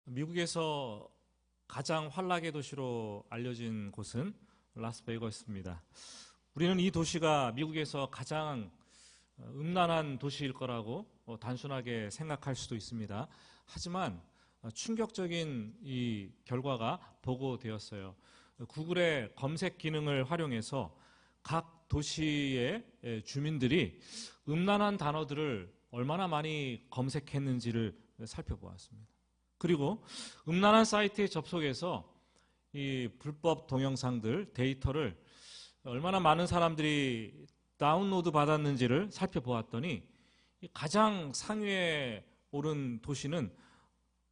미국에서 가장 환락의 도시로 알려진 곳은 라스베이거스입니다. 우리는 이 도시가 미국에서 가장 음란한 도시일 거라고 단순하게 생각할 수도 있습니다. 하지만 충격적인 이 결과가 보고되었어요. 구글의 검색 기능을 활용해서 각 도시의 주민들이 음란한 단어들을 얼마나 많이 검색했는지를 살펴보았습니다. 그리고 음란한 사이트에 접속해서 이 불법 동영상들, 데이터를 얼마나 많은 사람들이 다운로드 받았는지를 살펴보았더니 가장 상위에 오른 도시는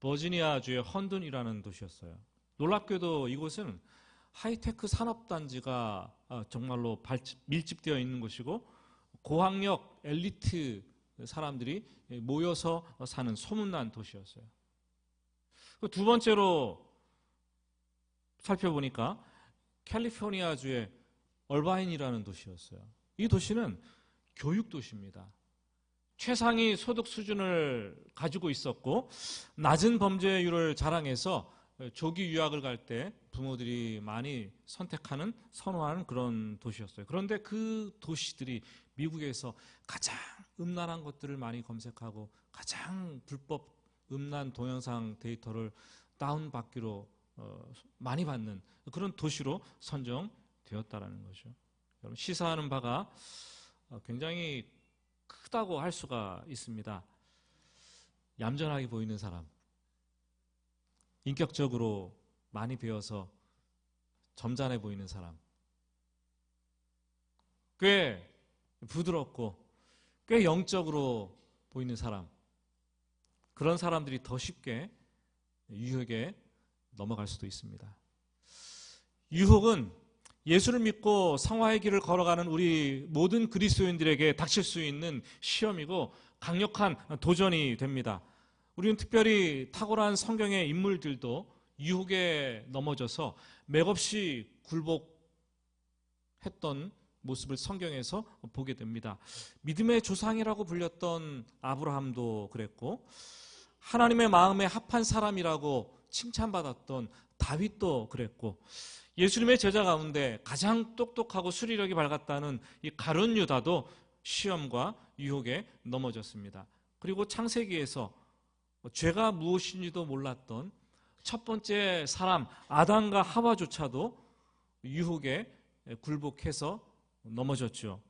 버지니아주의 헌든이라는 도시였어요. 놀랍게도 이곳은 하이테크 산업단지가 정말로 밀집되어 있는 곳이고 고학력 엘리트 사람들이 모여서 사는 소문난 도시였어요. 두 번째로 살펴보니까 캘리포니아주의 얼바인이라는 도시였어요. 이 도시는 교육도시입니다. 최상위 소득 수준을 가지고 있었고 낮은 범죄율을 자랑해서 조기 유학을 갈 때 부모들이 많이 선호하는 그런 도시였어요. 그런데 그 도시들이 미국에서 가장 음란한 것들을 많이 검색하고 가장 불법 음란 동영상 데이터를 다운받기로 많이 받는 그런 도시로 선정되었다는 거죠. 여러분, 시사하는 바가 굉장히 크다고 할 수가 있습니다. 얌전하게 보이는 사람, 인격적으로 많이 배워서 점잖해 보이는 사람, 꽤 부드럽고 꽤 영적으로 보이는 사람, 그런 사람들이 더 쉽게 유혹에 넘어갈 수도 있습니다. 유혹은 예수를 믿고 성화의 길을 걸어가는 우리 모든 그리스도인들에게 닥칠 수 있는 시험이고 강력한 도전이 됩니다. 우리는 특별히 탁월한 성경의 인물들도 유혹에 넘어져서 맥없이 굴복했던 모습을 성경에서 보게 됩니다. 믿음의 조상이라고 불렸던 아브라함도 그랬고 하나님의 마음에 합한 사람이라고 칭찬받았던 다윗도 그랬고 예수님의 제자 가운데 가장 똑똑하고 수리력이 밝았다는 이 가룟 유다도 시험과 유혹에 넘어졌습니다. 그리고 창세기에서 죄가 무엇인지도 몰랐던 첫 번째 사람 아담과 하와조차도 유혹에 굴복해서 넘어졌죠.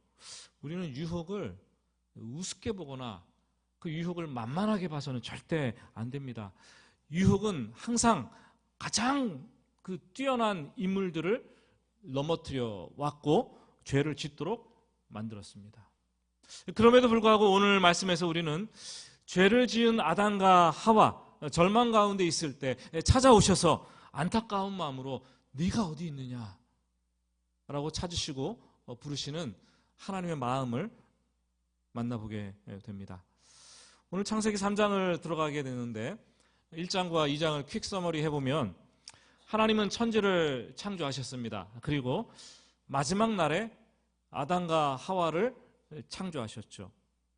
우리는 유혹을 우습게 보거나 그 유혹을 만만하게 봐서는 절대 안 됩니다. 유혹은 항상 가장 그 뛰어난 인물들을 넘어뜨려 왔고 죄를 짓도록 만들었습니다. 그럼에도 불구하고 오늘 말씀에서 우리는 죄를 지은 아담과 하와 절망 가운데 있을 때 찾아오셔서 안타까운 마음으로 네가 어디 있느냐 라고 찾으시고 부르시는 하나님의 마음을 만나보게 됩니다. 오늘 창세기 3장을 들어가게 되는데 1장과 2장을 퀵 서머리 해보면 하나님은 천지를 창조하셨습니다. 그리고 마지막 날에 아담과 하와를 창조하셨죠.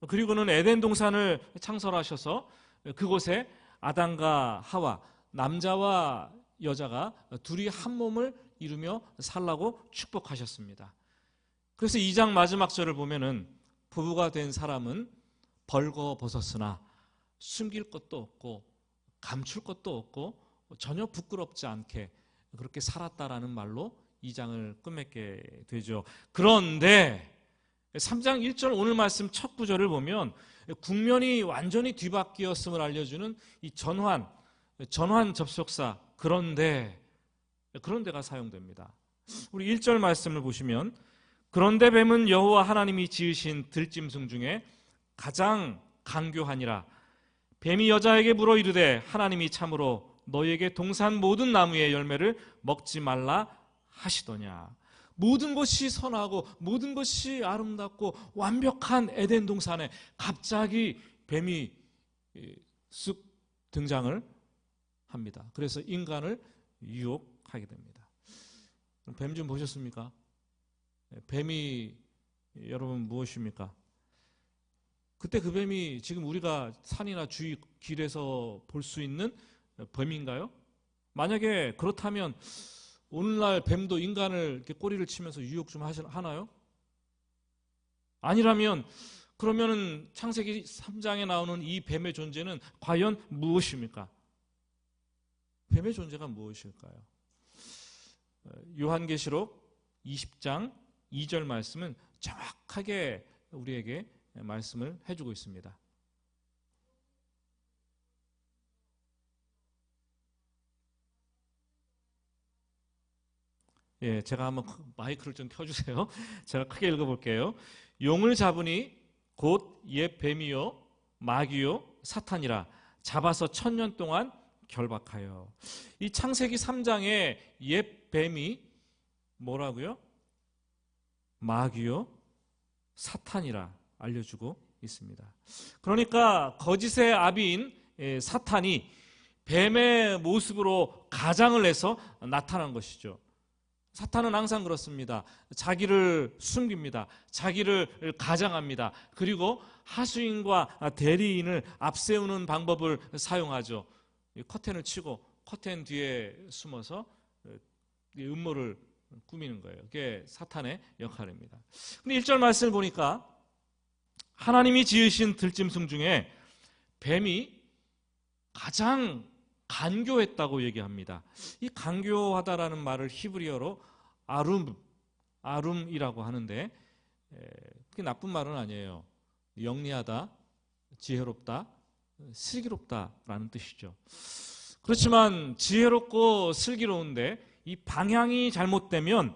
그리고는 에덴 동산을 창설하셔서 그곳에 아담과 하와, 남자와 여자가 둘이 한 몸을 이루며 살라고 축복하셨습니다. 그래서 2장 마지막 절을 보면은 부부가 된 사람은 벌거벗었으나 숨길 것도 없고 감출 것도 없고 전혀 부끄럽지 않게 그렇게 살았다라는 말로 2장을 끝맺게 되죠. 그런데 3장 1절 오늘 말씀 첫 구절을 보면 국면이 완전히 뒤바뀌었음을 알려주는 이 전환 접속사 그런데가 사용됩니다. 우리 1절 말씀을 보시면 그런데 뱀은 여호와 하나님이 지으신 들짐승 중에 가장 간교하니라. 뱀이 여자에게 물어 이르되 하나님이 참으로 너희에게 동산 모든 나무의 열매를 먹지 말라 하시더냐. 모든 것이 선하고 모든 것이 아름답고 완벽한 에덴 동산에 갑자기 뱀이 쑥 등장을 합니다. 그래서 인간을 유혹하게 됩니다. 뱀 좀 보셨습니까? 뱀이 여러분 무엇입니까? 그때 그 뱀이 지금 우리가 산이나 주위 길에서 볼 수 있는 뱀인가요? 만약에 그렇다면 오늘날 뱀도 인간을 이렇게 꼬리를 치면서 유혹 좀 하나요? 아니라면 그러면은 창세기 3장에 나오는 이 뱀의 존재는 과연 무엇입니까? 뱀의 존재가 무엇일까요? 요한계시록 20장 2절 말씀은 정확하게 우리에게 말씀을 해주고 있습니다. 예, 제가 한번 마이크를 좀 켜주세요. 제가 크게 읽어볼게요. 용을 잡으니 곧 옛 뱀이요 마귀요 사탄이라 잡아서 1000년 동안 결박하여. 이 창세기 3장에 옛 뱀이 뭐라고요? 마귀요 사탄이라 알려주고 있습니다. 그러니까 거짓의 아비인 사탄이 뱀의 모습으로 가장을 해서 나타난 것이죠. 사탄은 항상 그렇습니다. 자기를 숨깁니다. 자기를 가장합니다. 그리고 하수인과 대리인을 앞세우는 방법을 사용하죠. 커튼을 치고 커튼 뒤에 숨어서 음모를 꾸미는 거예요. 그게 사탄의 역할입니다. 근데 1절 말씀을 보니까 하나님이 지으신 들짐승 중에 뱀이 가장 간교했다고 얘기합니다. 이 간교하다라는 말을 히브리어로 아룸이라고 하는데 그게 나쁜 말은 아니에요. 영리하다, 지혜롭다, 슬기롭다라는 뜻이죠. 그렇지만 지혜롭고 슬기로운데 이 방향이 잘못되면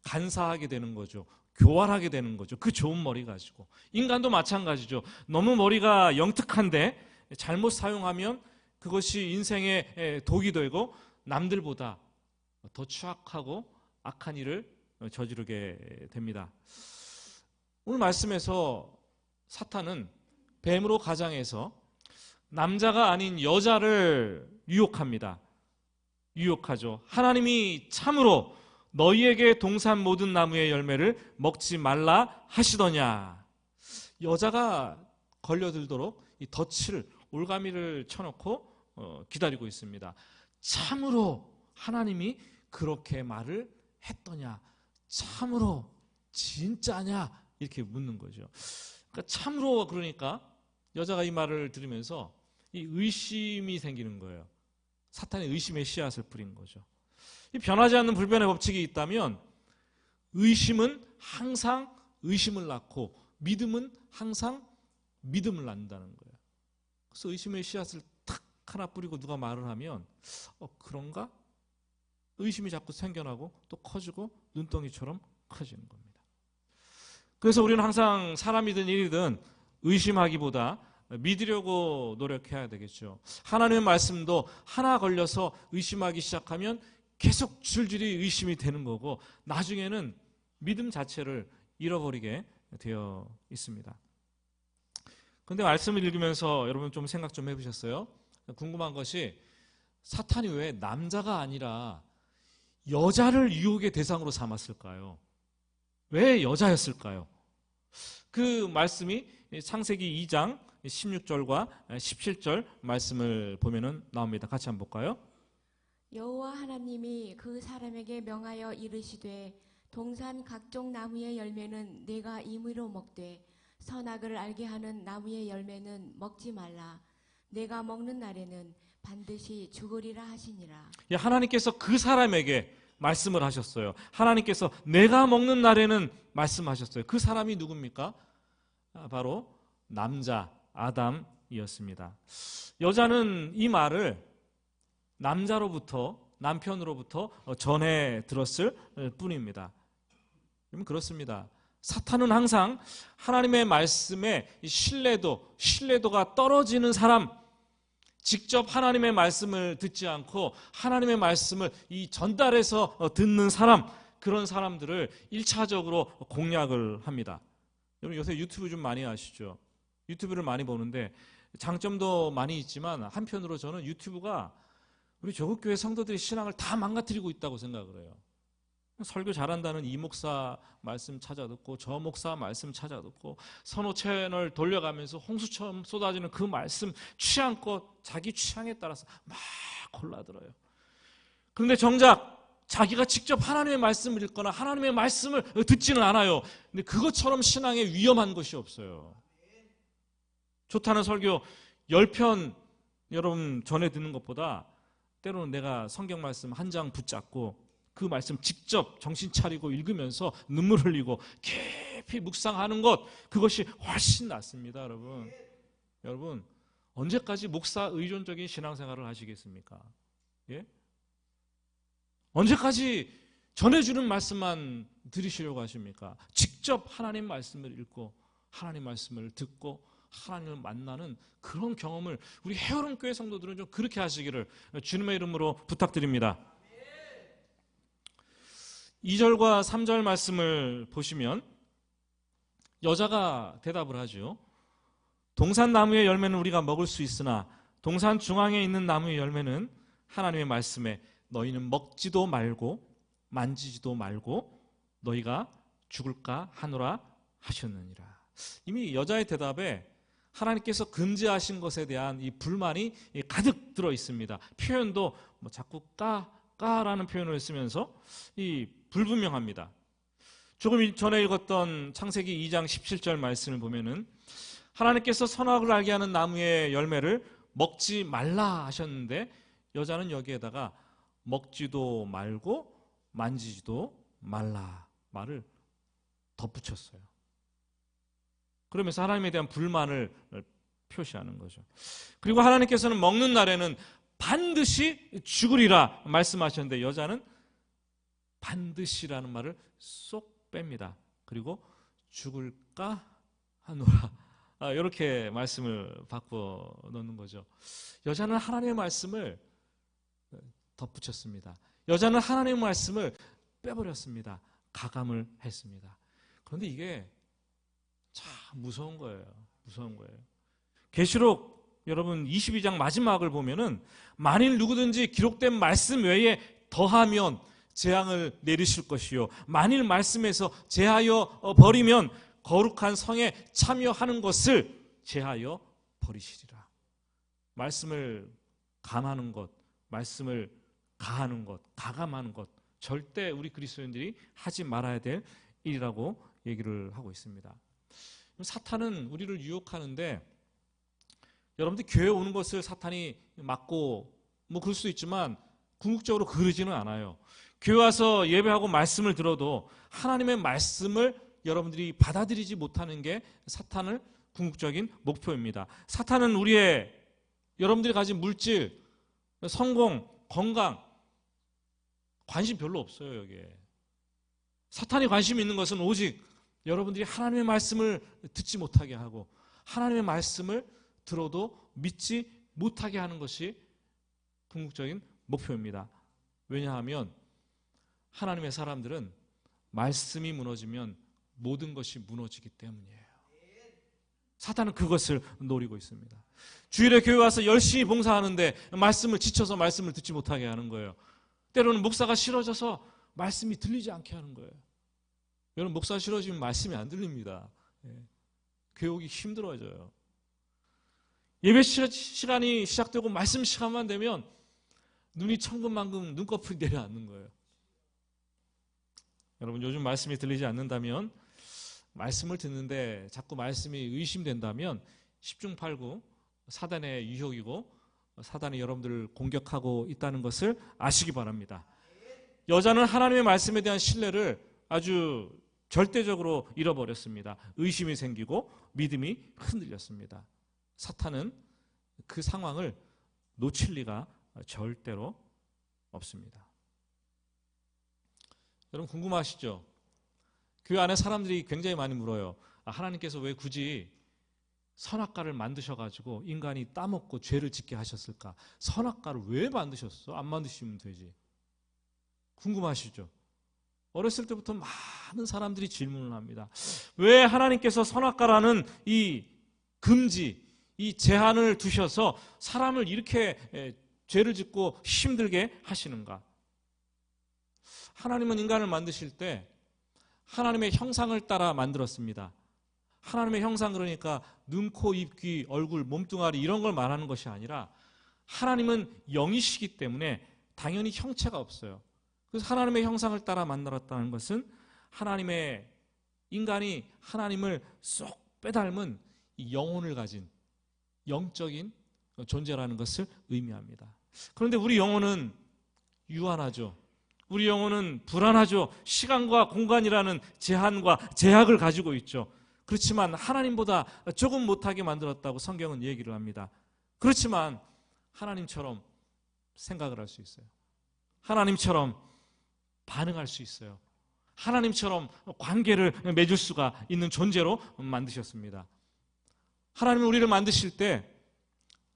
간사하게 되는 거죠. 교활하게 되는 거죠. 그 좋은 머리 가지고. 인간도 마찬가지죠. 너무 머리가 영특한데 잘못 사용하면 그것이 인생의 독이 되고 남들보다 더 추악하고 악한 일을 저지르게 됩니다. 오늘 말씀에서 사탄은 뱀으로 가장해서 남자가 아닌 여자를 유혹합니다. 유혹하죠. 하나님이 참으로 너희에게 동산 모든 나무의 열매를 먹지 말라 하시더냐. 여자가 걸려들도록 이 덫을 올가미를 쳐놓고 기다리고 있습니다. 참으로 하나님이 그렇게 말을 했더냐? 참으로 진짜냐? 이렇게 묻는 거죠. 그러니까 참으로 그러니까 여자가 이 말을 들으면서 이 의심이 생기는 거예요. 사탄의 의심의 씨앗을 뿌린 거죠. 이 변하지 않는 불변의 법칙이 있다면 의심은 항상 의심을 낳고 믿음은 항상 믿음을 낳는다는 거예요. 그래서 의심의 씨앗을 탁 하나 뿌리고 누가 말을 하면 그런가? 의심이 자꾸 생겨나고 또 커지고 눈덩이처럼 커지는 겁니다. 그래서 우리는 항상 사람이든 일이든 의심하기보다 믿으려고 노력해야 되겠죠. 하나님의 말씀도 하나 걸려서 의심하기 시작하면 계속 줄줄이 의심이 되는 거고 나중에는 믿음 자체를 잃어버리게 되어 있습니다. 그런데 말씀을 읽으면서 여러분 좀 생각 좀 해보셨어요? 궁금한 것이 사탄이 왜 남자가 아니라 여자를 유혹의 대상으로 삼았을까요? 왜 여자였을까요? 그 말씀이 창세기 2장 16절과 17절 말씀을 보면은 나옵니다. 같이 한번 볼까요? 여호와 하나님이 그 사람에게 명하여 이르시되 동산 각종 나무의 열매는 내가 임의로 먹되 선악을 알게 하는 나무의 열매는 먹지 말라. 내가 먹는 날에는 반드시 죽으리라 하시니라. 하나님께서 그 사람에게 말씀을 하셨어요. 하나님께서 내가 먹는 날에는 말씀하셨어요. 그 사람이 누굽니까? 바로 남자 아담이었습니다. 여자는 이 말을 남편으로부터 전해 들었을 뿐입니다. 그렇습니다. 사탄은 항상 하나님의 말씀에 신뢰도가 떨어지는 사람, 직접 하나님의 말씀을 듣지 않고 하나님의 말씀을 전달해서 듣는 사람, 그런 사람들을 1차적으로 공략을 합니다. 여러분 요새 유튜브 좀 많이 하시죠? 유튜브를 많이 보는데 장점도 많이 있지만 한편으로 저는 유튜브가 우리 조국교회 성도들의 신앙을 다 망가뜨리고 있다고 생각을 해요. 설교 잘한다는 이 목사 말씀 찾아 듣고 저 목사 말씀 찾아 듣고 선호 채널 돌려가면서 홍수처럼 쏟아지는 그 말씀 취향껏 자기 취향에 따라서 막 골라들어요. 그런데 정작 자기가 직접 하나님의 말씀을 읽거나 하나님의 말씀을 듣지는 않아요. 근데 그것처럼 신앙에 위험한 것이 없어요. 좋다는 설교 10편 여러분 전해 듣는 것보다 때로는 내가 성경 말씀 한 장 붙잡고 그 말씀 직접 정신 차리고 읽으면서 눈물 흘리고 깊이 묵상하는 것, 그것이 훨씬 낫습니다. 여러분 언제까지 목사 의존적인 신앙생활을 하시겠습니까? 예? 언제까지 전해주는 말씀만 들으시려고 하십니까? 직접 하나님 말씀을 읽고 하나님 말씀을 듣고 하나님을 만나는 그런 경험을 우리 헤어론교회 성도들은 좀 그렇게 하시기를 주님의 이름으로 부탁드립니다. 2절과 3절 말씀을 보시면 여자가 대답을 하죠. 동산나무의 열매는 우리가 먹을 수 있으나 동산 중앙에 있는 나무의 열매는 하나님의 말씀에 너희는 먹지도 말고 만지지도 말고 너희가 죽을까 하노라 하셨느니라. 이미 여자의 대답에 하나님께서 금지하신 것에 대한 이 불만이 가득 들어 있습니다. 표현도 자꾸 까라는 표현을 쓰면서 이 불분명합니다. 조금 전에 읽었던 창세기 2장 17절 말씀을 보면은 하나님께서 선악을 알게 하는 나무의 열매를 먹지 말라 하셨는데 여자는 여기에다가 먹지도 말고 만지지도 말라 말을 덧붙였어요. 그러면서 하나님에 대한 불만을 표시하는 거죠. 그리고 하나님께서는 먹는 날에는 반드시 죽으리라 말씀하셨는데 여자는 반드시라는 말을 쏙 뺍니다. 그리고 죽을까 하노라 이렇게 말씀을 바꿔 놓는 거죠. 여자는 하나님의 말씀을 덧붙였습니다. 여자는 하나님의 말씀을 빼버렸습니다. 가감을 했습니다. 그런데 이게 참 무서운 거예요. 계시록 여러분 22장 마지막을 보면은 만일 누구든지 기록된 말씀 외에 더하면 재앙을 내리실 것이요 만일 말씀에서 제하여 버리면 거룩한 성에 참여하는 것을 제하여 버리시리라. 말씀을 감하는 것, 말씀을 가하는 것, 가감하는 것 절대 우리 그리스도인들이 하지 말아야 될 일이라고 얘기를 하고 있습니다. 사탄은 우리를 유혹하는데 여러분들 교회 오는 것을 사탄이 막고 뭐 그럴 수도 있지만 궁극적으로 그러지는 않아요. 교회 와서 예배하고 말씀을 들어도 하나님의 말씀을 여러분들이 받아들이지 못하는 게 사탄의 궁극적인 목표입니다. 사탄은 여러분들이 가진 물질, 성공, 건강 관심 별로 없어요. 여기에 사탄이 관심 있는 것은 오직 여러분들이 하나님의 말씀을 듣지 못하게 하고 하나님의 말씀을 들어도 믿지 못하게 하는 것이 궁극적인 목표입니다. 왜냐하면 하나님의 사람들은 말씀이 무너지면 모든 것이 무너지기 때문이에요. 사탄은 그것을 노리고 있습니다. 주일에 교회 와서 열심히 봉사하는데 말씀을 지쳐서 말씀을 듣지 못하게 하는 거예요. 때로는 목사가 싫어져서 말씀이 들리지 않게 하는 거예요. 여러분 목사 싫어지면 말씀이 안 들립니다. 교회 오기 힘들어져요. 예배 시간이 시작되고 말씀 시간만 되면 눈이 천근만근 눈꺼풀이 내려앉는 거예요. 여러분 요즘 말씀이 들리지 않는다면 말씀을 듣는데 자꾸 말씀이 의심된다면 10중 8구 사단의 유혹이고 사단이 여러분들을 공격하고 있다는 것을 아시기 바랍니다. 여자는 하나님의 말씀에 대한 신뢰를 아주 절대적으로 잃어버렸습니다. 의심이 생기고 믿음이 흔들렸습니다. 사탄은 그 상황을 놓칠 리가 절대로 없습니다. 여러분 궁금하시죠? 교회 안에 사람들이 굉장히 많이 물어요. 하나님께서 왜 굳이 선악과를 만드셔가지고 인간이 따먹고 죄를 짓게 하셨을까? 선악과를 왜 만드셨어? 안 만드시면 되지. 궁금하시죠? 어렸을 때부터 많은 사람들이 질문을 합니다. 왜 하나님께서 선악과라는 이 금지, 이 제한을 두셔서 사람을 이렇게 죄를 짓고 힘들게 하시는가? 하나님은 인간을 만드실 때 하나님의 형상을 따라 만들었습니다. 하나님의 형상, 그러니까 눈, 코, 입, 귀, 얼굴, 몸뚱아리 이런 걸 말하는 것이 아니라 하나님은 영이시기 때문에 당연히 형체가 없어요. 그래서 하나님의 형상을 따라 만들었다는 것은 하나님의 인간이 하나님을 쏙 빼닮은 이 영혼을 가진 영적인 존재라는 것을 의미합니다. 그런데 우리 영혼은 유한하죠. 우리 영혼은 불안하죠. 시간과 공간이라는 제한과 제약을 가지고 있죠. 그렇지만 하나님보다 조금 못하게 만들었다고 성경은 얘기를 합니다. 그렇지만 하나님처럼 생각을 할 수 있어요. 하나님처럼 반응할 수 있어요. 하나님처럼 관계를 맺을 수가 있는 존재로 만드셨습니다. 하나님은 우리를 만드실 때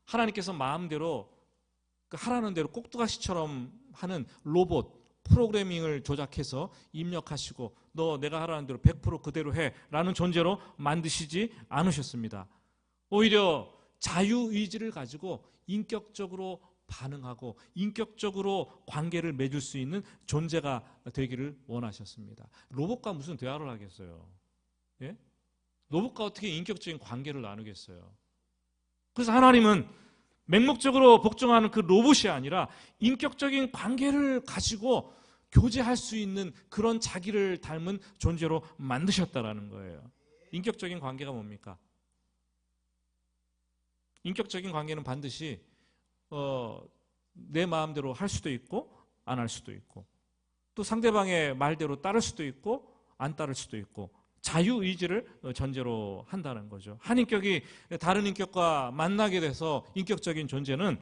하나님께서 마음대로 하라는 대로 꼭두가시처럼 하는 로봇 프로그래밍을 조작해서 입력하시고 너 내가 하라는 대로 100% 그대로 해라는 존재로 만드시지 않으셨습니다. 오히려 자유의지를 가지고 인격적으로 반응하고 인격적으로 관계를 맺을 수 있는 존재가 되기를 원하셨습니다. 로봇과 무슨 대화를 하겠어요? 예? 로봇과 어떻게 인격적인 관계를 나누겠어요? 그래서 하나님은 맹목적으로 복종하는 그 로봇이 아니라 인격적인 관계를 가지고 교제할 수 있는 그런 자기를 닮은 존재로 만드셨다라는 거예요. 인격적인 관계가 뭡니까? 인격적인 관계는 반드시 내 마음대로 할 수도 있고 안 할 수도 있고 또 상대방의 말대로 따를 수도 있고 안 따를 수도 있고 자유의지를 전제로 한다는 거죠. 한 인격이 다른 인격과 만나게 돼서 인격적인 존재는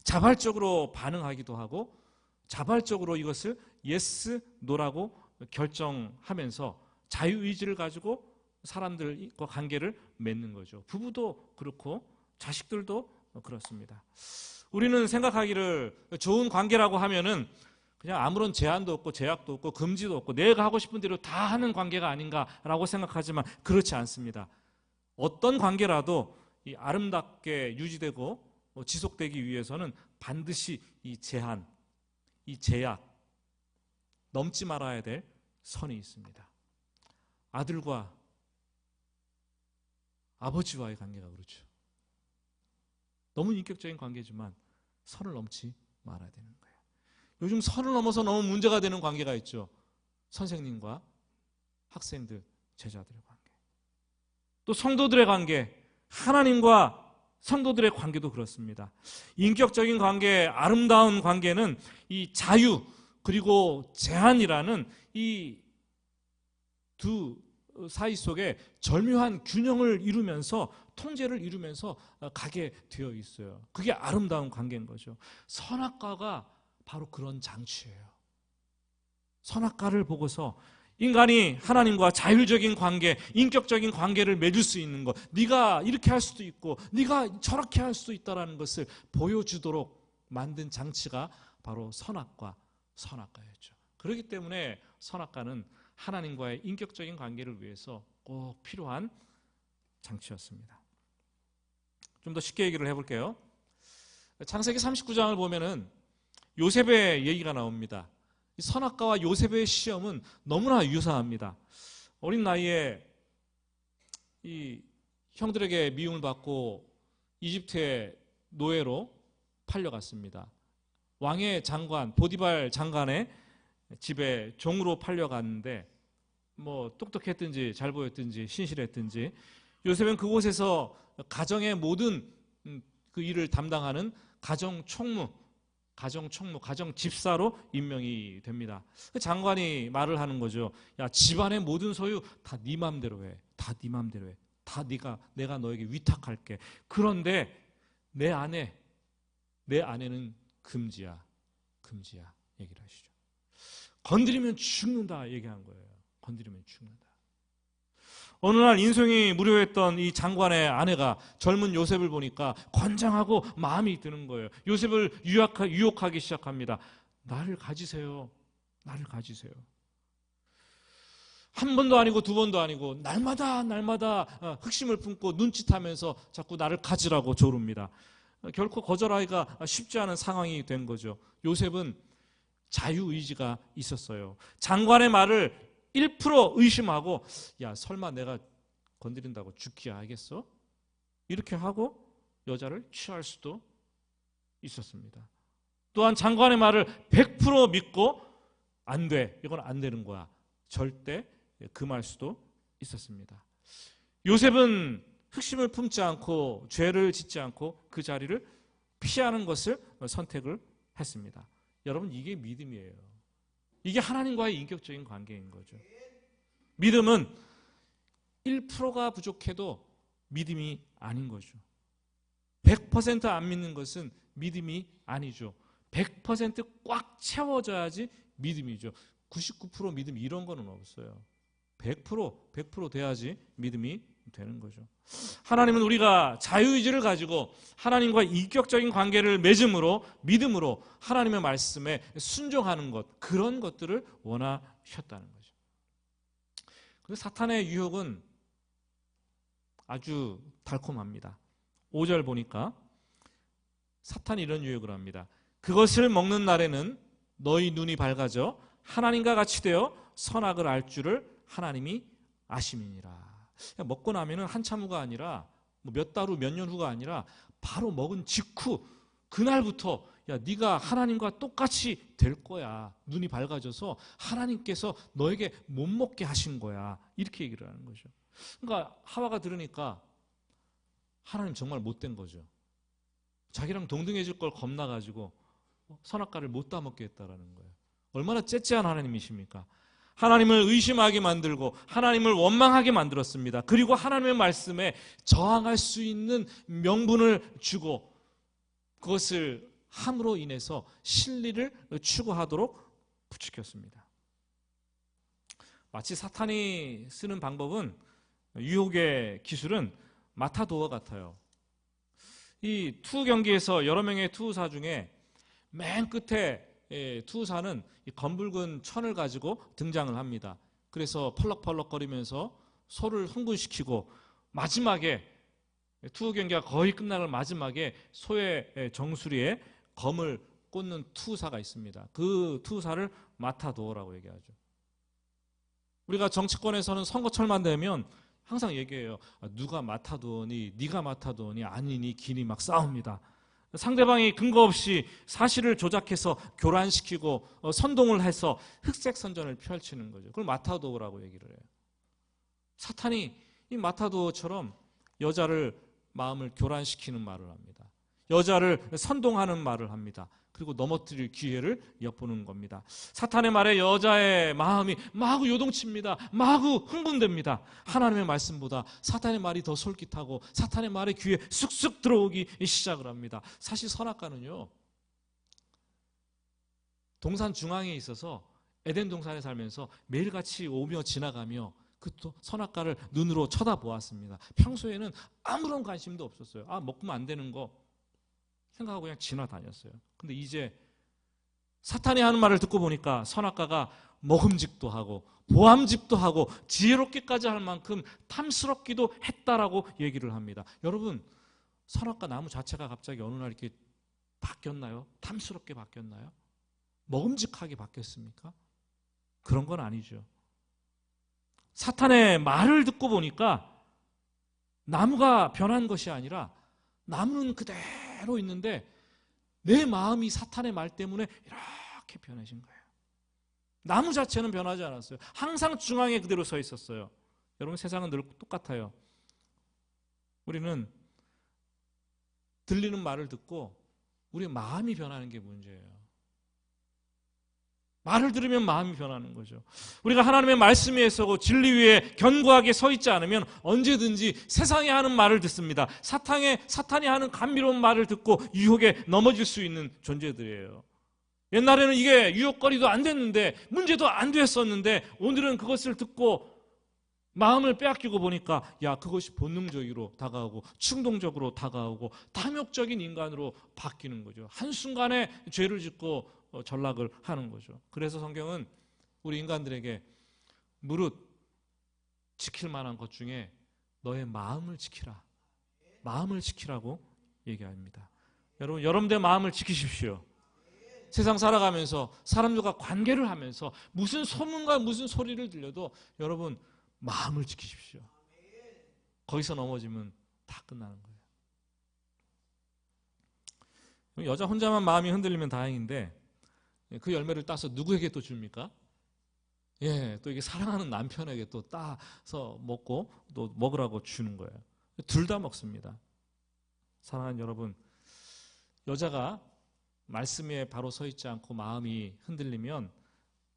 자발적으로 반응하기도 하고 자발적으로 이것을 yes, no라고 결정하면서 자유의지를 가지고 사람들과 관계를 맺는 거죠. 부부도 그렇고 자식들도 그렇습니다. 우리는 생각하기를 좋은 관계라고 하면은 그냥 아무런 제한도 없고 제약도 없고 금지도 없고 내가 하고 싶은 대로 다 하는 관계가 아닌가라고 생각하지만 그렇지 않습니다. 어떤 관계라도 이 아름답게 유지되고 지속되기 위해서는 반드시 이 제한, 이 제약, 넘지 말아야 될 선이 있습니다. 아들과 아버지와의 관계가 그렇죠. 너무 인격적인 관계지만 선을 넘지 말아야 되는 거예요. 요즘 선을 넘어서 너무 문제가 되는 관계가 있죠. 선생님과 학생들, 제자들의 관계. 또 성도들의 관계, 하나님과 성도들의 관계도 그렇습니다. 인격적인 관계, 아름다운 관계는 이 자유 그리고 제한이라는 이 두 사이 속에 절묘한 균형을 이루면서 통제를 이루면서 가게 되어 있어요. 그게 아름다운 관계인 거죠. 선악과가 바로 그런 장치예요. 선악과를 보고서 인간이 하나님과 자율적인 관계, 인격적인 관계를 맺을 수 있는 것, 네가 이렇게 할 수도 있고 네가 저렇게 할 수도 있다는 것을 보여주도록 만든 장치가 바로 선악과였죠. 그렇기 때문에 선악과는 하나님과의 인격적인 관계를 위해서 꼭 필요한 장치였습니다. 좀 더 쉽게 얘기를 해볼게요. 창세기 39장을 보면은 요셉의 얘기가 나옵니다. 선악과와 요셉의 시험은 너무나 유사합니다. 어린 나이에 이 형들에게 미움을 받고 이집트의 노예로 팔려갔습니다. 왕의 장관, 보디발 장관의 집에 종으로 팔려갔는데 뭐 똑똑했든지 잘 보였든지 신실했든지 요셉은 그곳에서 가정의 모든 그 일을 담당하는 가정 총무, 가정 집사로 임명이 됩니다. 그 장관이 말을 하는 거죠. 야, 집안의 모든 소유 다 네 맘대로 해. 다 네 맘대로 해. 다 내가 너에게 위탁할게. 그런데 내 아내는 금지야. 얘기를 하시죠. 건드리면 죽는다 얘기한 거예요. 건드리면 죽는다. 어느 날 인성이 무료했던 이 장관의 아내가 젊은 요셉을 보니까 건장하고 마음이 드는 거예요. 요셉을 유혹하기 시작합니다. 나를 가지세요. 한 번도 아니고 두 번도 아니고 날마다 흑심을 품고 눈짓하면서 자꾸 나를 가지라고 조릅니다. 결코 거절하기가 쉽지 않은 상황이 된 거죠. 요셉은 자유의지가 있었어요. 장관의 말을 1% 의심하고 야 설마 내가 건드린다고 죽기야 하겠어? 이렇게 하고 여자를 취할 수도 있었습니다. 또한 장관의 말을 100% 믿고 안 돼, 이건 안 되는 거야, 절대 금할 수도 있었습니다. 요셉은 흑심을 품지 않고 죄를 짓지 않고 그 자리를 피하는 것을 선택을 했습니다. 여러분, 이게 믿음이에요. 이게 하나님과의 인격적인 관계인 거죠. 믿음은 1%가 부족해도 믿음이 아닌 거죠. 100% 안 믿는 것은 믿음이 아니죠. 100% 꽉 채워져야지 믿음이죠. 99% 믿음 이런 거는 없어요. 100% 돼야지 믿음이 되는 거죠. 하나님은 우리가 자유의지를 가지고 하나님과 인격적인 관계를 맺음으로 믿음으로 하나님의 말씀에 순종하는 것, 그런 것들을 원하셨다는 거죠. 그런데 사탄의 유혹은 아주 달콤합니다. 5절 보니까 사탄이 이런 유혹을 합니다. 그것을 먹는 날에는 너희 눈이 밝아져 하나님과 같이 되어 선악을 알 줄을 하나님이 아심이니라. 먹고 나면은 한참 후가 아니라 몇 달 후, 몇 년 후가 아니라 바로 먹은 직후 그날부터 야 네가 하나님과 똑같이 될 거야. 눈이 밝아져서 하나님께서 너에게 못 먹게 하신 거야. 이렇게 얘기를 하는 거죠. 그러니까 하와가 들으니까 하나님 정말 못된 거죠. 자기랑 동등해질 걸 겁나가지고 선악과를 못 따먹게 했다라는 거예요. 얼마나 째째한 하나님이십니까? 하나님을 의심하게 만들고 하나님을 원망하게 만들었습니다. 그리고 하나님의 말씀에 저항할 수 있는 명분을 주고 그것을 함으로 인해서 진리를 추구하도록 부추겼습니다. 마치 사탄이 쓰는 방법은, 유혹의 기술은 마타도어 같아요. 이 투 경기에서 여러 명의 투우사 중에 맨 끝에 투우사는 검붉은 천을 가지고 등장을 합니다. 그래서 펄럭펄럭거리면서 소를 흥분시키고 마지막에 투우 경기가 거의 끝나는 마지막에 소의 정수리에 검을 꽂는 투우사가 있습니다. 그 투우사를 마타도어라고 얘기하죠. 우리가 정치권에서는 선거철만 되면 항상 얘기해요. 누가 마타도어니, 네가 마타도어니, 아니니, 기니 막 싸웁니다. 상대방이 근거 없이 사실을 조작해서 교란시키고 선동을 해서 흑색 선전을 펼치는 거죠. 그걸 마타도어라고 얘기를 해요. 사탄이 이 마타도어처럼 여자를 마음을 교란시키는 말을 합니다. 여자를 선동하는 말을 합니다. 그리고 넘어뜨릴 기회를 엿보는 겁니다. 사탄의 말에 여자의 마음이 마구 요동칩니다. 마구 흥분됩니다. 하나님의 말씀보다 사탄의 말이 더 솔깃하고 사탄의 말에 귀에 쑥쑥 들어오기 시작을 합니다. 사실 선악과는요, 동산 중앙에 있어서 에덴 동산에 살면서 매일같이 오며 지나가며 그 또 선악과를 눈으로 쳐다보았습니다. 평소에는 아무런 관심도 없었어요. 먹으면 안 되는 거 생각하고 그냥 지나다녔어요. 근데 이제 사탄이 하는 말을 듣고 보니까 선악과가 먹음직도 하고 보암직도 하고 지혜롭기까지 할 만큼 탐스럽기도 했다라고 얘기를 합니다. 여러분, 선악과 나무 자체가 갑자기 어느 날 이렇게 바뀌었나요? 탐스럽게 바뀌었나요? 먹음직하게 바뀌었습니까? 그런 건 아니죠. 사탄의 말을 듣고 보니까 나무가 변한 것이 아니라 나무는 그대로 있는데 내 마음이 사탄의 말 때문에 이렇게 변해진 거예요. 나무 자체는 변하지 않았어요. 항상 중앙에 그대로 서 있었어요. 여러분, 세상은 늘 똑같아요. 우리는 들리는 말을 듣고 우리의 마음이 변하는 게 문제예요. 말을 들으면 마음이 변하는 거죠. 우리가 하나님의 말씀 위에 서고 진리 위에 견고하게 서 있지 않으면 언제든지 세상이 하는 말을 듣습니다. 사탄이 하는 감미로운 말을 듣고 유혹에 넘어질 수 있는 존재들이에요. 옛날에는 이게 유혹거리도 안 됐는데, 문제도 안 됐었는데, 오늘은 그것을 듣고 마음을 빼앗기고 보니까 그것이 본능적으로 다가오고 충동적으로 다가오고 탐욕적인 인간으로 바뀌는 거죠. 한순간에 죄를 짓고 전락을 하는 거죠. 그래서 성경은 우리 인간들에게 무릇 지킬 만한 것 중에 너의 마음을 지키라, 마음을 지키라고 얘기합니다. 여러분들 마음을 지키십시오. 세상 살아가면서 사람들과 관계를 하면서 무슨 소문과 무슨 소리를 들려도 여러분 마음을 지키십시오. 거기서 넘어지면 다 끝나는 거예요. 여자 혼자만 마음이 흔들리면 다행인데 그 열매를 따서 누구에게 또 줍니까? 예, 또 이게 사랑하는 남편에게 또 따서 먹고 또 먹으라고 주는 거예요. 둘 다 먹습니다. 사랑하는 여러분, 여자가 말씀에 바로 서 있지 않고 마음이 흔들리면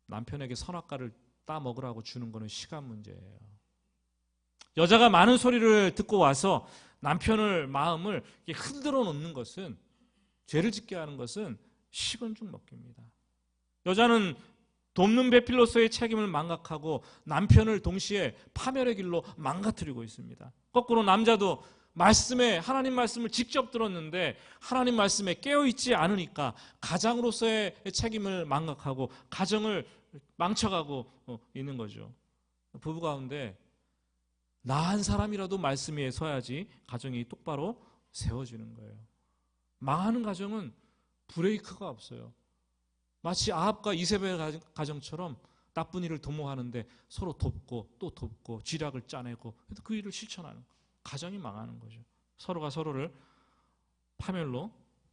남편에게 선악과를 따 먹으라고 주는 것은 시간 문제예요. 여자가 많은 소리를 듣고 와서 남편을 마음을 흔들어 놓는 것은, 죄를 짓게 하는 것은 식은 죽 먹기입니다. 여자는 돕는 배필로서의 책임을 망각하고 남편을 동시에 파멸의 길로 망가뜨리고 있습니다. 거꾸로 남자도 하나님 말씀을 직접 들었는데 하나님 말씀에 깨어있지 않으니까 가장으로서의 책임을 망각하고 가정을 망쳐가고 있는 거죠. 부부 가운데 나 한 사람이라도 말씀 위에 서야지 가정이 똑바로 세워지는 거예요. 망하는 가정은 브레이크가 없어요. 마치 아합과 이세벨의 가정처럼 나쁜 일을 도모하는데 서로 돕고 또 돕고 지략을 짜내고 그 일을 실천하는 거예요. 가정이 망하는 거죠. 서로가 서로를 파멸로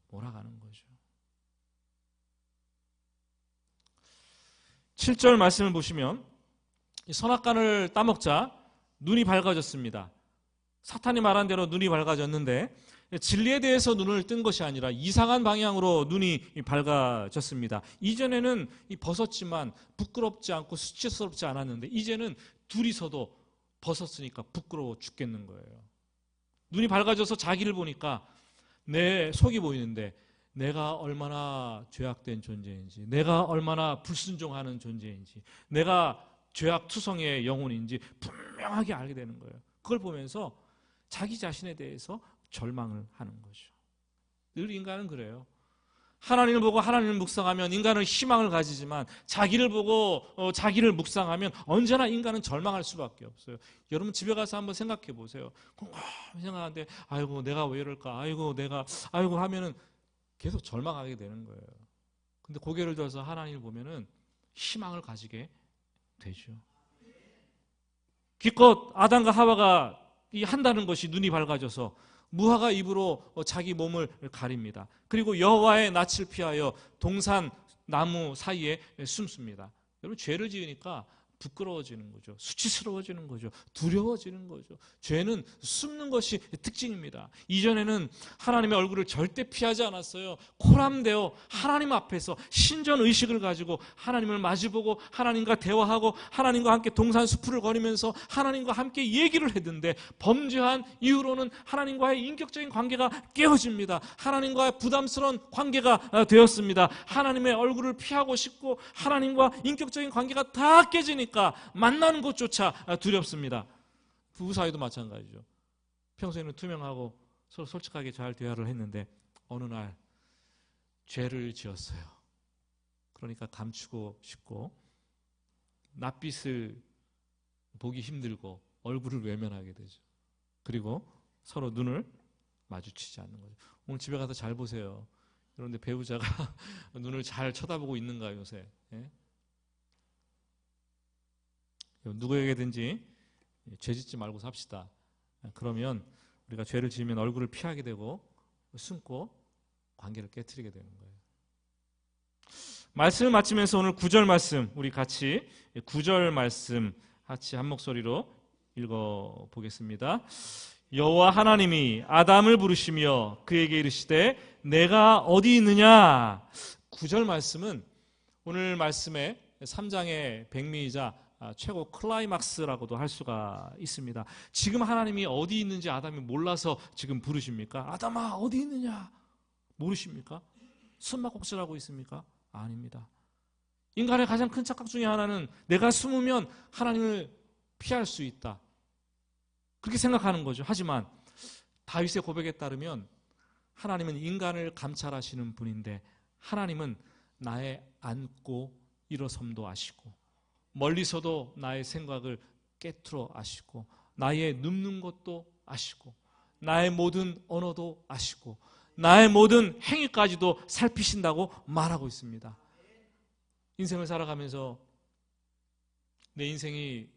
몰아가는 거죠. 7절 말씀을 보시면 선악과를 따먹자 눈이 밝아졌습니다. 사탄이 말한 대로 눈이 밝아졌는데 진리에 대해서 눈을 뜬 것이 아니라 이상한 방향으로 눈이 밝아졌습니다. 이전에는 벗었지만 부끄럽지 않고 수치스럽지 않았는데 이제는 둘이서도 벗었으니까 부끄러워 죽겠는 거예요. 눈이 밝아져서 자기를 보니까 내 속이 보이는데 내가 얼마나 죄악된 존재인지, 내가 얼마나 불순종하는 존재인지, 내가 죄악투성의 영혼인지 분명하게 알게 되는 거예요. 그걸 보면서 자기 자신에 대해서 절망을 하는 거죠. 늘 인간은 그래요. 하나님을 보고 하나님을 묵상하면 인간은 희망을 가지지만 자기를 보고 자기를 묵상하면 언제나 인간은 절망할 수밖에 없어요. 여러분 집에 가서 한번 생각해 보세요. 곰곰이 생각하는데 아이고 내가 왜 이럴까, 아이고 하면은 계속 절망하게 되는 거예요. 근데 고개를 들어서 하나님을 보면은 희망을 가지게 되죠. 기껏 아담과 하와가 한다는 것이 눈이 밝아져서 무화과 잎으로 자기 몸을 가립니다. 그리고 여호와의 낯을 피하여 동산 나무 사이에 숨습니다. 여러분 죄를 지으니까 부끄러워지는 거죠. 수치스러워지는 거죠. 두려워지는 거죠. 죄는 숨는 것이 특징입니다. 이전에는 하나님의 얼굴을 절대 피하지 않았어요. 코람되어 하나님 앞에서 신전의식을 가지고 하나님을 마주보고 하나님과 대화하고 하나님과 함께 동산수풀을 거리면서 하나님과 함께 얘기를 했는데 범죄한 이후로는 하나님과의 인격적인 관계가 깨어집니다. 하나님과의 부담스러운 관계가 되었습니다. 하나님의 얼굴을 피하고 싶고 하나님과 인격적인 관계가 다 깨지니까 만나는 것조차 두렵습니다. 부부 사이도 마찬가지죠. 평소에는 투명하고 서로 솔직하게 잘 대화를 했는데 어느 날 죄를 지었어요. 그러니까 감추고 싶고 낯빛을 보기 힘들고 얼굴을 외면하게 되죠. 그리고 서로 눈을 마주치지 않는 거죠. 오늘 집에 가서 잘 보세요. 그런데 배우자가 눈을 잘 쳐다보고 있는가 요새? 예? 누구에게든지 죄 짓지 말고 삽시다. 그러면 우리가 죄를 지으면 얼굴을 피하게 되고 숨고 관계를 깨트리게 되는 거예요. 말씀을 마치면서 오늘 9절 말씀 우리 같이 9절 말씀 같이 한 목소리로 읽어보겠습니다. 여호와 하나님이 아담을 부르시며 그에게 이르시되 내가 어디 있느냐. 9절 말씀은 오늘 말씀의 3장의 백미이자 최고 클라이막스라고도 할 수가 있습니다. 지금 하나님이 어디 있는지 아담이 몰라서 지금 부르십니까? 아담아 어디 있느냐? 모르십니까? 숨막꼭질하고 있습니까? 아닙니다. 인간의 가장 큰 착각 중에 하나는 내가 숨으면 하나님을 피할 수 있다. 그렇게 생각하는 거죠. 하지만 다윗의 고백에 따르면 하나님은 인간을 감찰하시는 분인데 하나님은 나의 앉고 일어섬도 아시고 멀리서도 나의 생각을 깨트려 아시고 나의 눕는 것도 아시고 나의 모든 언어도 아시고 나의 모든 행위까지도 살피신다고 말하고 있습니다. 인생을 살아가면서 내 인생이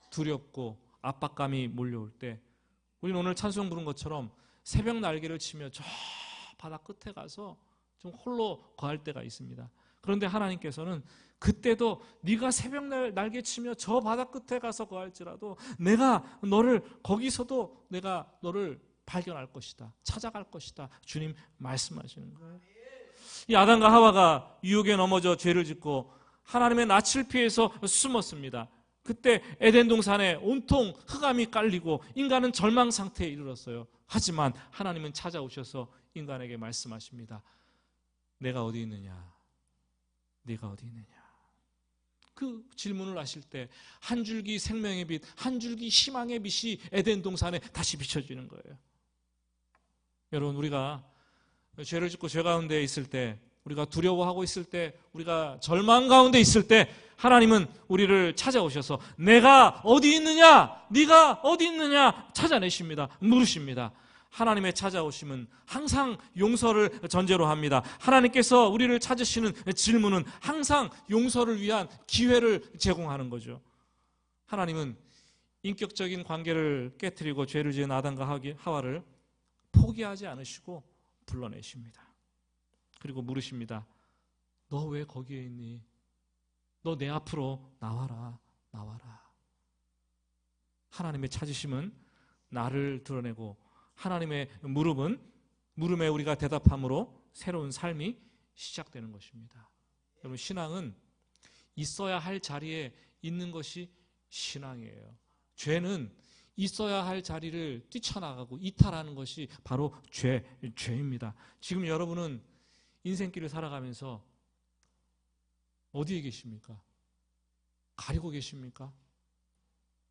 두렵고 압박감이 몰려올 때 우리는 오늘 찬송 부른 것처럼 새벽 날개를 치며 저 바다 끝에 가서 좀 홀로 거할 때가 있습니다. 그런데 하나님께서는 그때도 네가 새벽 날개 치며 저 바다 끝에 가서 거할지라도 내가 너를 거기서도 내가 너를 발견할 것이다. 찾아갈 것이다. 주님 말씀하시는 거예요. 이 아담과 하와가 유혹에 넘어져 죄를 짓고 하나님의 낯을 피해서 숨었습니다. 그때 에덴 동산에 온통 흑암이 깔리고 인간은 절망 상태에 이르렀어요. 하지만 하나님은 찾아오셔서 인간에게 말씀하십니다. 내가 어디 있느냐? 네가 어디 있느냐? 그 질문을 하실 때 한 줄기 생명의 빛, 한 줄기 희망의 빛이 에덴 동산에 다시 비춰지는 거예요. 여러분, 우리가 죄를 짓고 죄 가운데 있을 때, 우리가 두려워하고 있을 때, 우리가 절망 가운데 있을 때 하나님은 우리를 찾아오셔서 내가 어디 있느냐? 네가 어디 있느냐? 찾아내십니다. 물으십니다. 하나님의 찾아오심은 항상 용서를 전제로 합니다. 하나님께서 우리를 찾으시는 질문은 항상 용서를 위한 기회를 제공하는 거죠. 하나님은 인격적인 관계를 깨트리고 죄를 지은 아담과 하와를 포기하지 않으시고 불러내십니다. 그리고 물으십니다. 너 왜 거기에 있니? 너 내 앞으로 나와라, 나와라. 하나님의 찾으심은 나를 드러내고 하나님의 물음에 우리가 대답함으로 새로운 삶이 시작되는 것입니다. 여러분, 신앙은 있어야 할 자리에 있는 것이 신앙이에요. 죄는 있어야 할 자리를 뛰쳐나가고 이탈하는 것이 바로 죄입니다. 지금 여러분은 인생길을 살아가면서 어디에 계십니까? 가리고 계십니까?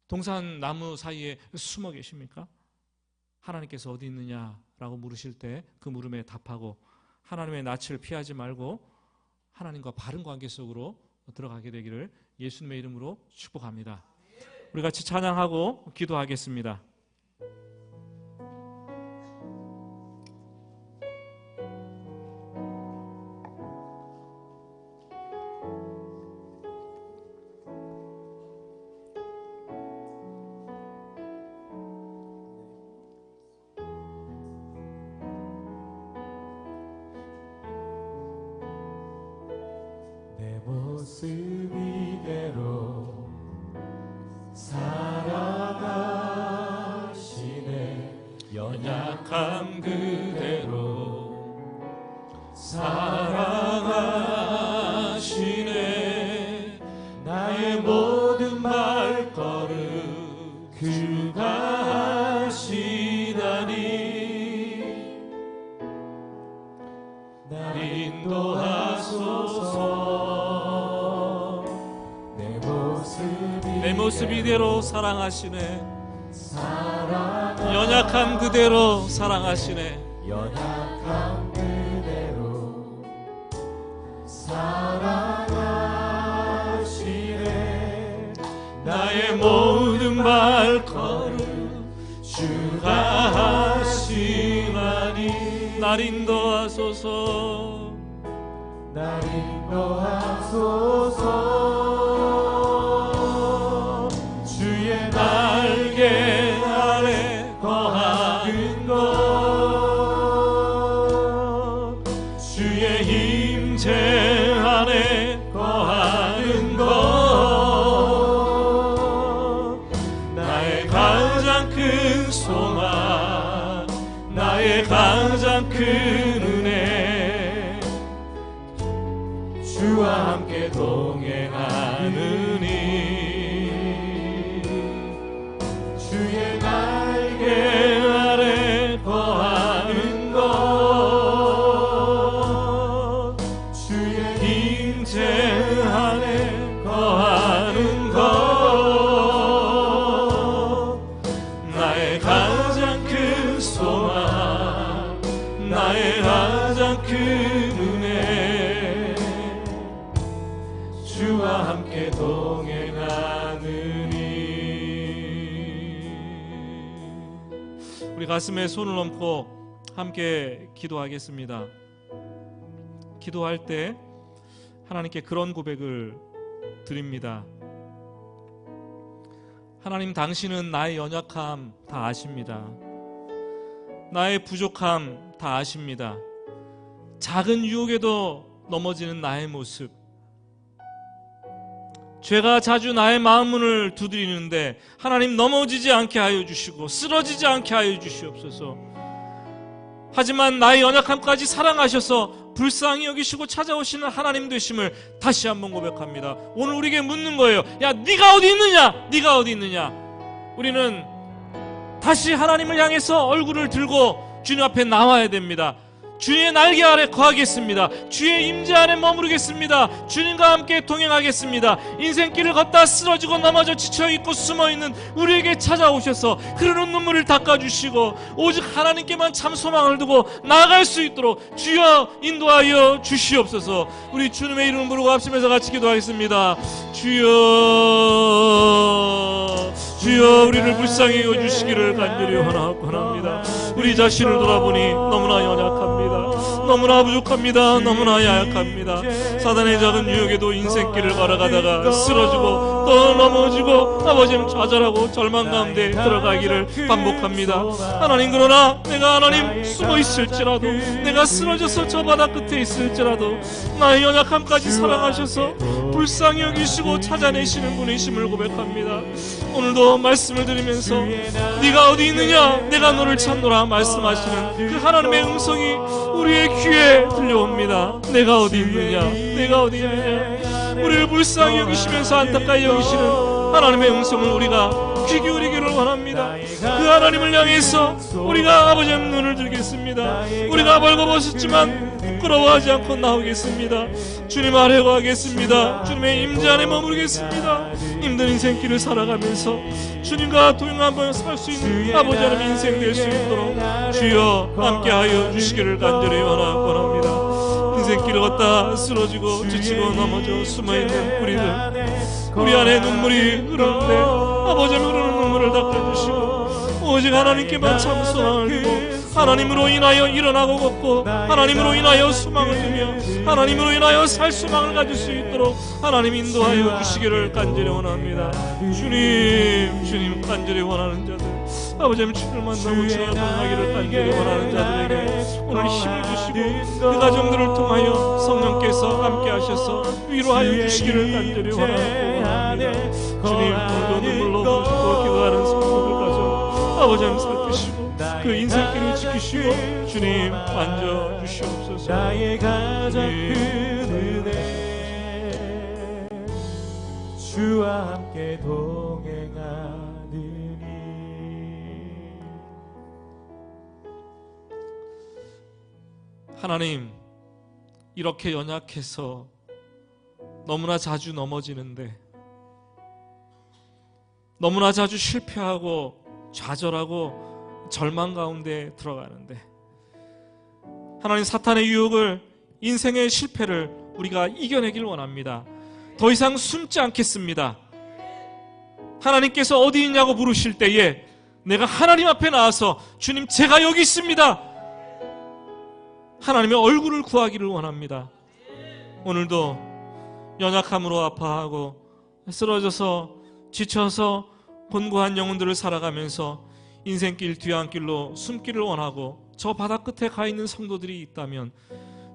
동산 나무 사이에 숨어 계십니까? 하나님께서 어디 있느냐라고 물으실 때 그 물음에 답하고 하나님의 낯을 피하지 말고 하나님과 바른 관계 속으로 들어가게 되기를 예수님의 이름으로 축복합니다. 우리 같이 찬양하고 기도하겠습니다. 모습 이대로 살아가시네. 연약함 그대로 사랑하시네. 나의 모든 발걸음 그가 하시다니. 날 인도하소서. 내 모습 이대로 사랑하시네. 연약함 그대로 사랑하시네. 연약함 그대로 사랑하시네. 나의 모든 발걸음 주가 하시나니. 날 인도하소서. 날 인도하소서. 주의 날개 아래 거하는 것, 주의 임재 안에 거하는 것, 나의 가장 큰 소망, 나의 가장 큰 은혜, 주와 함께 동행하느니. 주의 날개 아래 거하는 것, 주의 임재 안에 거하는 것, 나의 가장 큰 소망, 나의 가장 큰 은혜, 주와 함께 동행하느니. 우리 가슴에 손을 얹고 함께 기도하겠습니다. 기도할 때 하나님께 그런 고백을 드립니다. 하나님, 당신은 나의 연약함 다 아십니다. 나의 부족함 다 아십니다. 작은 유혹에도 넘어지는 나의 모습, 죄가 자주 나의 마음문을 두드리는데 하나님, 넘어지지 않게 하여 주시고 쓰러지지 않게 하여 주시옵소서. 하지만 나의 연약함까지 사랑하셔서 불쌍히 여기시고 찾아오시는 하나님 되심을 다시 한번 고백합니다. 오늘 우리에게 묻는 거예요. 야, 네가 어디 있느냐? 네가 어디 있느냐? 우리는 다시 하나님을 향해서 얼굴을 들고 주님 앞에 나와야 됩니다. 주의 날개 아래 거하겠습니다. 주의 임재 안에 머무르겠습니다. 주님과 함께 동행하겠습니다. 인생길을 걷다 쓰러지고 넘어져 지쳐있고 숨어있는 우리에게 찾아오셔서 흐르는 눈물을 닦아주시고 오직 하나님께만 참 소망을 두고 나아갈 수 있도록 주여 인도하여 주시옵소서. 우리 주님의 이름을 부르고 합심해서 같이 기도하겠습니다. 주여, 주여, 우리를 불쌍히 여주시기를 간절히 원합니다. 우리 자신을 돌아보니 너무나 연약합니다. 너무나 부족합니다. 너무나 야약합니다. 사단의 작은 유혹에도 인생길을 걸어가다가 쓰러지고 또 넘어지고 아버지는 좌절하고 절망 가운데 들어가기를 반복합니다. 하나님, 그러나 내가 하나님 숨어 있을지라도, 내가 쓰러져서 저 바다 끝에 있을지라도 나의 연약함까지 사랑하셔서 불쌍히 여기시고 찾아내시는 분이심을 고백합니다. 오늘도 말씀을 드리면서 네가 어디 있느냐, 내가 너를 찾노라 말씀하시는 그 하나님의 음성이 우리의 귀에 들려옵니다. 내가 어디 있느냐, 내가 어디 있느냐. 우리를 불쌍히 여기시면서 안타까이 여기시는 하나님의 음성을 우리가 귀 기울이기를 원합니다. 그 하나님을 향해서 우리가 아버지의 눈을 들겠습니다. 우리가 벌거벗었지만 부끄러워하지 않고 나오겠습니다. 주님 아래 거하겠습니다. 주님의 임재 안에 머무르겠습니다. 힘든 인생길을 살아가면서 주님과 동행하며 살 수 있는 아버지 하나님 인생 될 수 있도록 주여 함께하여 주시기를 간절히 원합니다. 인생길을 걷다 쓰러지고 지치고 넘어져 숨어있는 우리들, 우리 안에 눈물이 흐르는데 아버지 흐르는 눈물을 닦아주시고 오직 하나님께만 참 소망을 두고 하나님으로 인하여 일어나고 걷고 하나님으로 인하여 소망을 두며 하나님으로 인하여 살 소망을 가질 수 있도록 하나님 인도하여 주시기를 간절히 원합니다. 주님 간절히 원하는 자들, 아버지님 주를 만나고 주와 동행하기를 간절히 원하는 자들에게 오늘 힘을 주시고 그 가정들을 통하여 성령께서 함께 하셔서 위로하여 주시기를 간절히 원합니다. 주님, 오늘도 눈물로 부르고 기도하는 성도들 가정 아버지님 살피시고 그 인생길을 지키시고 주님 만져 주시옵소서. 나의 가장 큰 은혜, 주와 함께 동행하느니. 하나님, 이렇게 연약해서 너무나 자주 넘어지는데, 너무나 자주 실패하고 좌절하고 절망 가운데 들어가는데, 하나님, 사탄의 유혹을, 인생의 실패를 우리가 이겨내길 원합니다. 더 이상 숨지 않겠습니다. 하나님께서 어디 있냐고 부르실 때에 내가 하나님 앞에 나와서 주님, 제가 여기 있습니다, 하나님의 얼굴을 구하기를 원합니다. 오늘도 연약함으로 아파하고 쓰러져서 지쳐서 곤고한 영혼들을 살아가면서 인생길 뒤안길로 숨기를 원하고 저 바다 끝에 가 있는 성도들이 있다면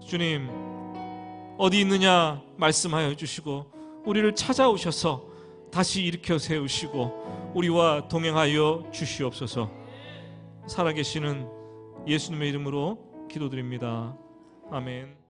주님, 어디 있느냐 말씀하여 주시고 우리를 찾아오셔서 다시 일으켜 세우시고 우리와 동행하여 주시옵소서. 살아계시는 예수님의 이름으로 기도드립니다. 아멘.